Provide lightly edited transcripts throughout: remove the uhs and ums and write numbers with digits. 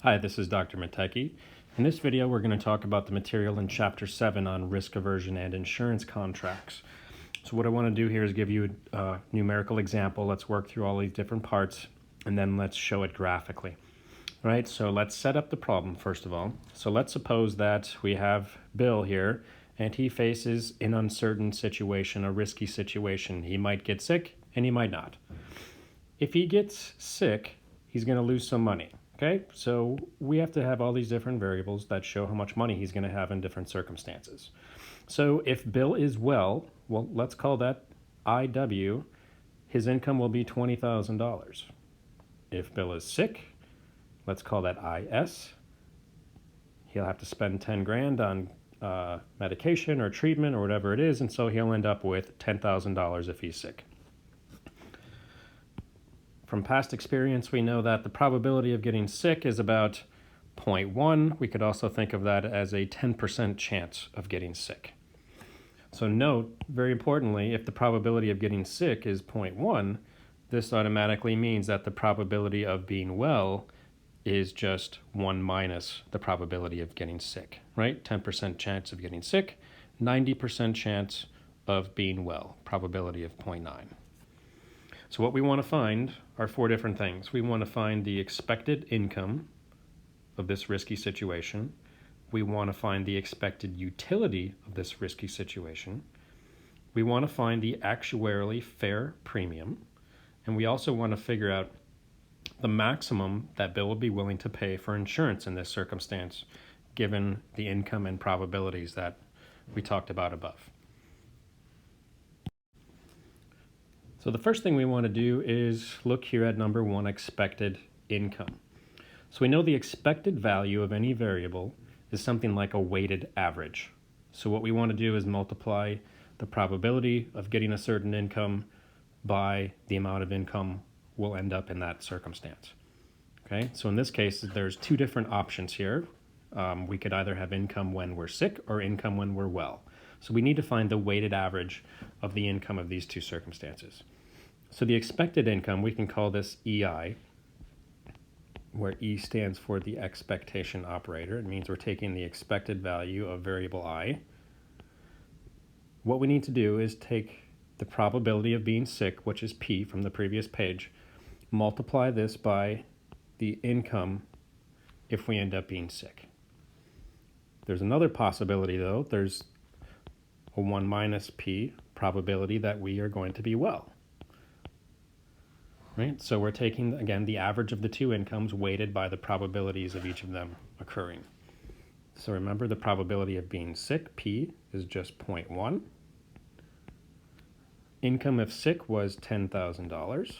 Hi, this is Dr. Mateki. In this video, we're going to talk about the material in Chapter 7 on risk aversion and insurance contracts. So what I want to do here is give you a numerical example. Let's work through all these different parts, and then let's show it graphically. All right, so let's set up the problem first of all. So let's suppose that we have Bill here, and he faces an uncertain situation, a risky situation. He might get sick, and he might not. If he gets sick, he's going to lose some money. Okay, so we have to have all these different variables that show how much money he's going to have in different circumstances. So if Bill is well, let's call that IW. His income will be $20,000. If Bill is sick, let's call that IS. He'll have to spend 10 grand on medication or treatment or whatever it is, and so he'll end up with $10,000 if he's sick. From past experience, we know that the probability of getting sick is about 0.1. We could also think of that as a 10% chance of getting sick. So note, very importantly, if the probability of getting sick is 0.1, this automatically means that the probability of being well is just 1 minus the probability of getting sick, right? 10% chance of getting sick, 90% chance of being well, probability of 0.9. So what we want to find are 4 different things. We want to find the expected income of this risky situation. We want to find the expected utility of this risky situation. We want to find the actuarially fair premium. And we also want to figure out the maximum that Bill would be willing to pay for insurance in this circumstance, given the income and probabilities that we talked about above. So the first thing we want to do is look here at number 1, expected income. So we know the expected value of any variable is something like a weighted average. So what we want to do is multiply the probability of getting a certain income by the amount of income we'll end up in that circumstance. Okay, so in this case, there's 2 different options here. We could either have income when we're sick or income when we're well. So we need to find the weighted average of the income of these 2 circumstances. So the expected income, we can call this EI, where E stands for the expectation operator. It means we're taking the expected value of variable I. What we need to do is take the probability of being sick, which is P from the previous page, multiply this by the income if we end up being sick. There's another possibility though. There's a 1 minus P probability that we are going to be well. Right? So we're taking, again, the average of the 2 incomes weighted by the probabilities of each of them occurring. So remember, the probability of being sick, P, is just 0.1. Income if sick was $10,000.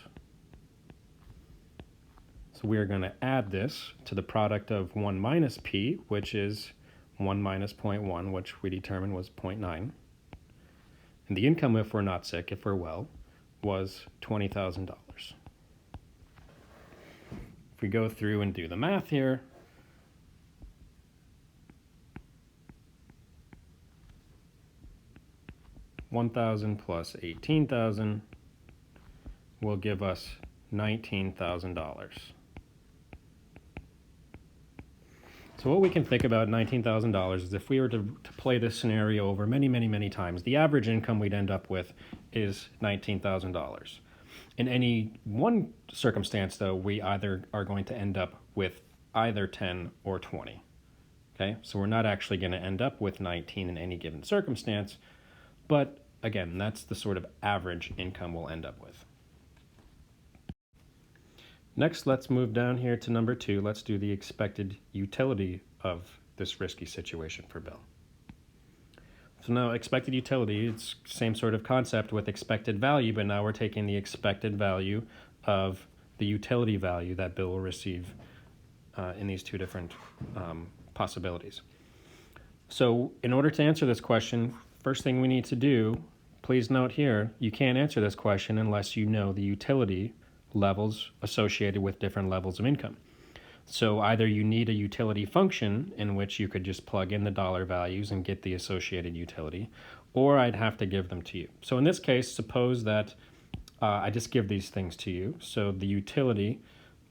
So we are going to add this to the product of 1 minus P, which is 1 minus 0.1, which we determined was 0.9. And the income if we're not sick, if we're well, was $20,000. If we go through and do the math here, $1,000 plus $18,000 will give us $19,000. So what we can think about $19,000 is if we were to play this scenario over many times, the average income we'd end up with is $19,000. In any one circumstance, though, we either are going to end up with either 10 or 20. Okay, so we're not actually going to end up with 19 in any given circumstance, but again, that's the sort of average income we'll end up with. Next, let's move down here to number 2. Let's do the expected utility of this risky situation for Bill. So now expected utility, it's same sort of concept with expected value, but now we're taking the expected value of the utility value that Bill will receive in these 2 different possibilities. So in order to answer this question, first thing we need to do, please note here, you can't answer this question unless you know the utility levels associated with different levels of income. So either you need a utility function in which you could just plug in the dollar values and get the associated utility, or I'd have to give them to you. So in this case, suppose that I just give these things to you. So the utility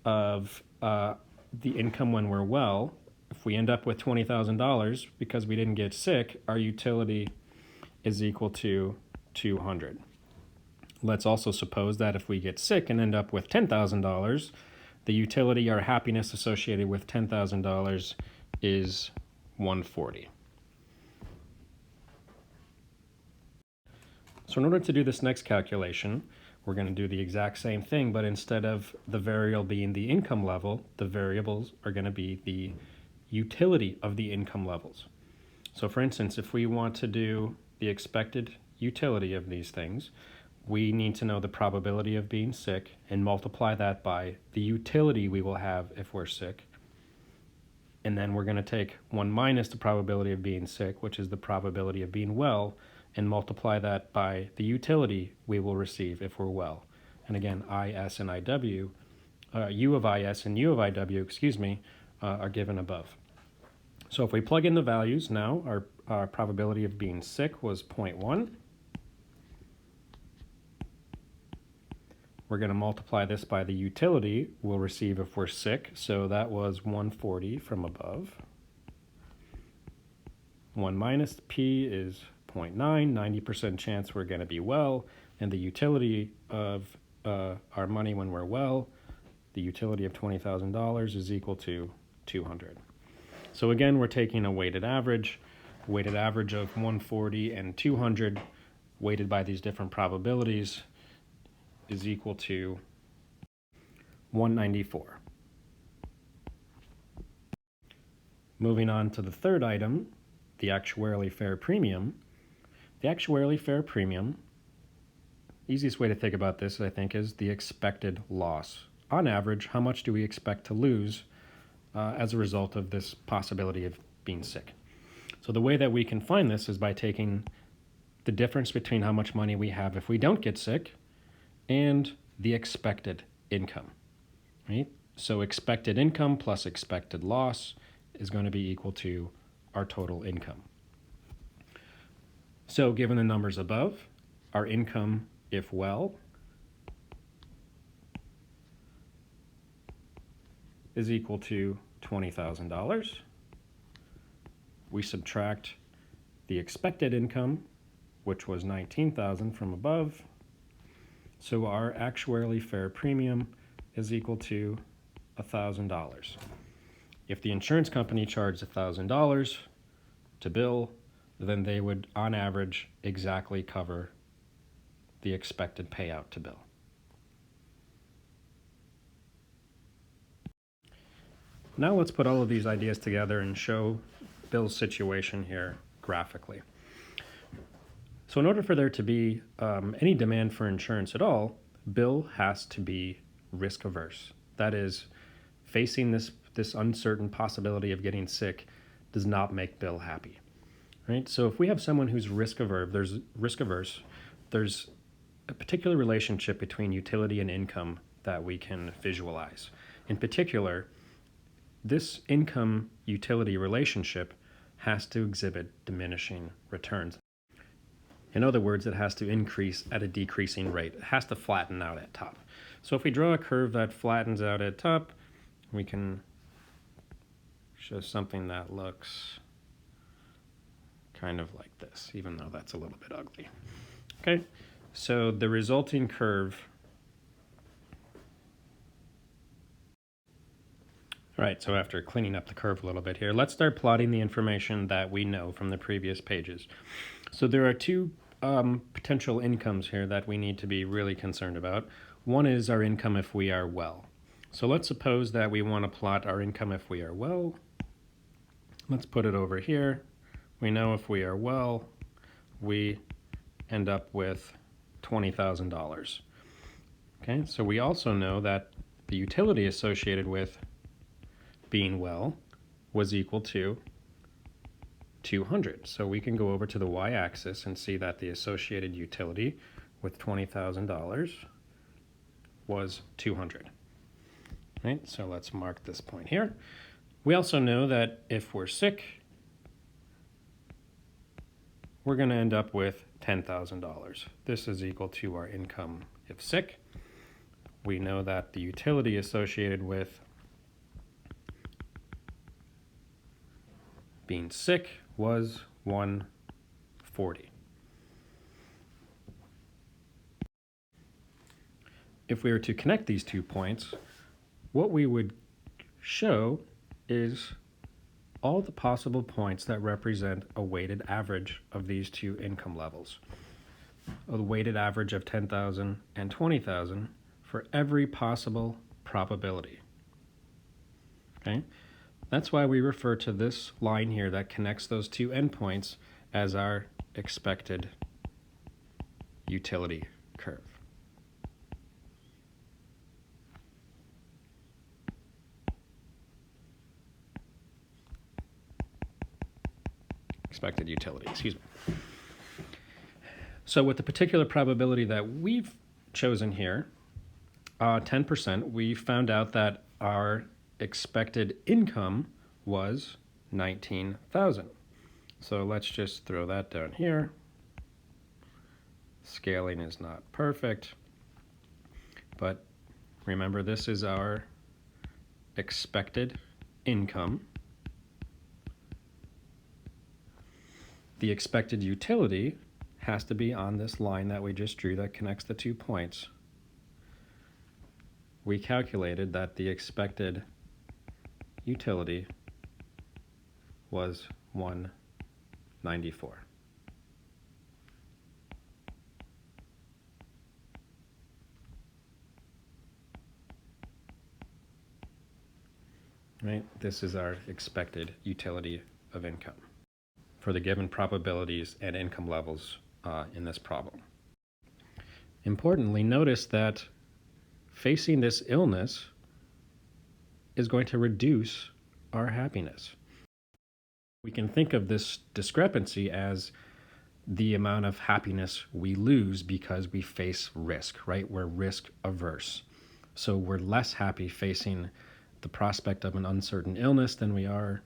of the income when we're well, if we end up with $20,000 because we didn't get sick, our utility is equal to 200. Let's also suppose that if we get sick and end up with $10,000, the utility, our happiness associated with $10,000 is 140. So in order to do this next calculation, we're going to do the exact same thing, but instead of the variable being the income level, the variables are going to be the utility of the income levels. So for instance, if we want to do the expected utility of these things, we need to know the probability of being sick and multiply that by the utility we will have if we're sick. And then we're going to take 1 minus the probability of being sick, which is the probability of being well, and multiply that by the utility we will receive if we're well. And again, IS and IW, U of IS and U of IW, are given above. So if we plug in the values now, our probability of being sick was 0.1. We're going to multiply this by the utility we'll receive if we're sick. So that was 140 from above. 1 minus P is 0.9, 90% chance we're going to be well. And the utility of our money when we're well, the utility of $20,000 is equal to 200. So again, we're taking a weighted average of 140 and 200, weighted by these different probabilities, is equal to 194. Moving on to the third item, the actuarially fair premium. The actuarially fair premium, easiest way to think about this, I think, is the expected loss. On average, how much do we expect to lose as a result of this possibility of being sick? So the way that we can find this is by taking the difference between how much money we have if we don't get sick and the expected income, right? So expected income plus expected loss is going to be equal to our total income. So given the numbers above, our income, if well, is equal to $20,000. We subtract the expected income, which was $19,000 from above. So our actuarially fair premium is equal to $1,000. If the insurance company charged $1,000 to Bill, then they would, on average, exactly cover the expected payout to Bill. Now let's put all of these ideas together and show Bill's situation here graphically. So in order for there to be any demand for insurance at all, Bill has to be risk averse. That is, facing this uncertain possibility of getting sick does not make Bill happy, right? So if we have someone who's risk averse, there's a particular relationship between utility and income that we can visualize. In particular, this income-utility relationship has to exhibit diminishing returns. In other words, it has to increase at a decreasing rate. It has to flatten out at top. So if we draw a curve that flattens out at top, we can show something that looks kind of like this, even though that's a little bit ugly. Okay, so the resulting curve. All right, so after cleaning up the curve a little bit here, let's start plotting the information that we know from the previous pages. So there are two potential incomes here that we need to be really concerned about. One is our income if we are well. So let's suppose that we want to plot our income if we are well. Let's put it over here. We know if we are well, we end up with $20,000. Okay, so we also know that the utility associated with being well was equal to 200. So we can go over to the y-axis and see that the associated utility with $20,000 was 200. Right? So let's mark this point here. We also know that if we're sick, we're going to end up with $10,000. This is equal to our income if sick. We know that the utility associated with being sick was 140. If we were to connect these 2 points, what we would show is all the possible points that represent a weighted average of these 2 income levels. A weighted average of 10,000 and 20,000 for every possible probability. Okay? That's why we refer to this line here that connects those 2 endpoints as our expected utility curve. Expected utility, excuse me. So with the particular probability that we've chosen here, 10%, we found out that our expected income was 19,000. So let's just throw that down here. Scaling is not perfect, but remember this is our expected income. The expected utility has to be on this line that we just drew that connects the 2 points. We calculated that the expected utility was 194. Right? This is our expected utility of income for the given probabilities and income levels in this problem. Importantly, notice that facing this illness is going to reduce our happiness. We can think of this discrepancy as the amount of happiness we lose because we face risk, right? We're risk averse. So we're less happy facing the prospect of an uncertain illness than we are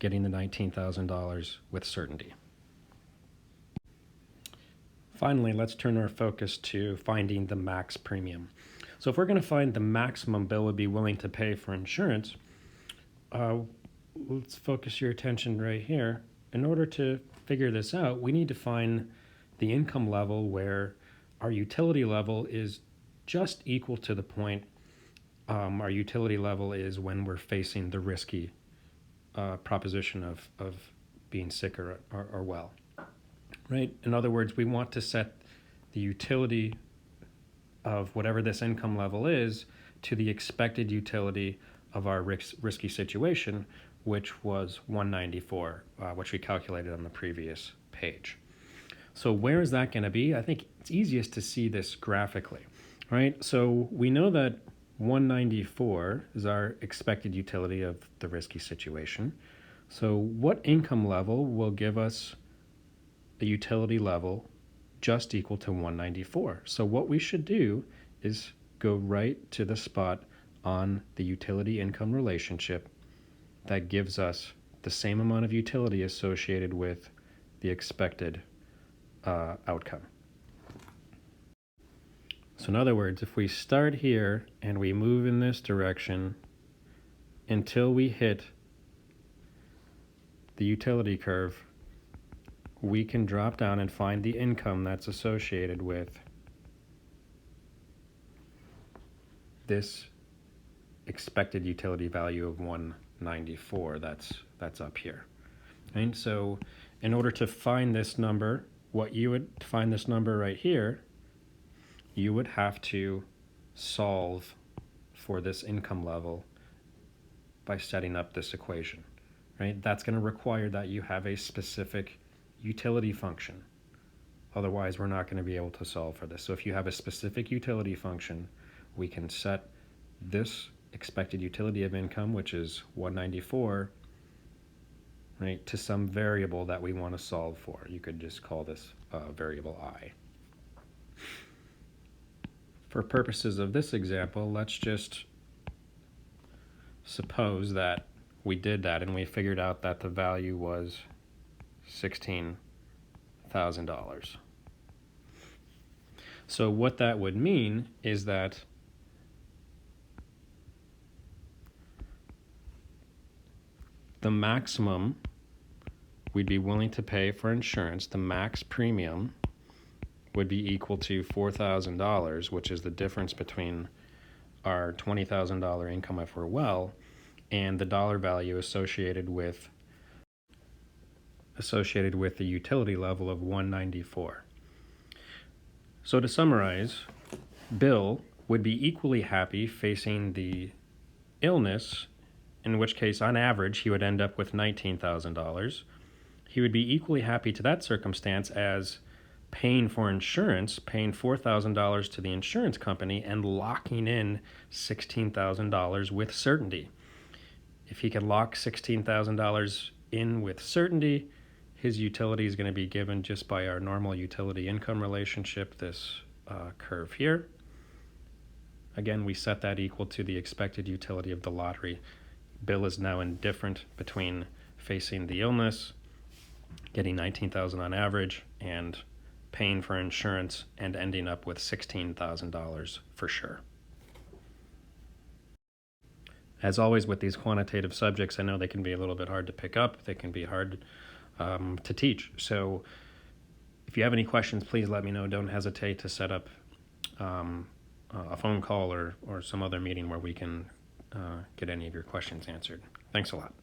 getting the $19,000 with certainty. Finally, let's turn our focus to finding the max premium. So if we're going to find the maximum Bill would be willing to pay for insurance, let's focus your attention right here. In order to figure this out, we need to find the income level where our utility level is just equal to the point our utility level is when we're facing the risky proposition of being sick or well. Right? In other words, we want to set the utility of whatever this income level is to the expected utility of our risky situation, which was 194, which we calculated on the previous page. So where is that going to be? I think it's easiest to see this graphically, right? So we know that 194 is our expected utility of the risky situation. So what income level will give us a utility level just equal to 194? So what we should do is go right to the spot on the utility income relationship that gives us the same amount of utility associated with the expected outcome. So in other words, if we start here and we move in this direction until we hit the utility curve, we can drop down and find the income that's associated with this expected utility value of 194 that's up here. And so in order to find this number, to find this number right here, you would have to solve for this income level by setting up this equation, right? That's going to require that you have a specific utility function. Otherwise, we're not going to be able to solve for this. So if you have a specific utility function, we can set this expected utility of income, which is 194, right, to some variable that we want to solve for. You could just call this variable I. For purposes of this example, let's just suppose that we did that and we figured out that the value was $16,000. So what that would mean is that the maximum we'd be willing to pay for insurance, the max premium would be equal to $4,000, which is the difference between our $20,000 income if we're well and the dollar value associated with the utility level of 194. So to summarize, Bill would be equally happy facing the illness, in which case on average he would end up with $19,000. He would be equally happy to that circumstance as paying for insurance, paying $4,000 to the insurance company and locking in $16,000 with certainty. If he can lock $16,000 in with certainty, his utility is going to be given just by our normal utility income relationship, this curve here. Again, we set that equal to the expected utility of the lottery. Bill is now indifferent between facing the illness, getting $19,000 on average, and paying for insurance and ending up with $16,000 for sure. As always with these quantitative subjects, I know they can be a little bit hard to pick up. They can be hard to teach. So if you have any questions, please let me know. Don't hesitate to set up a phone call or some other meeting where we can get any of your questions answered. Thanks a lot.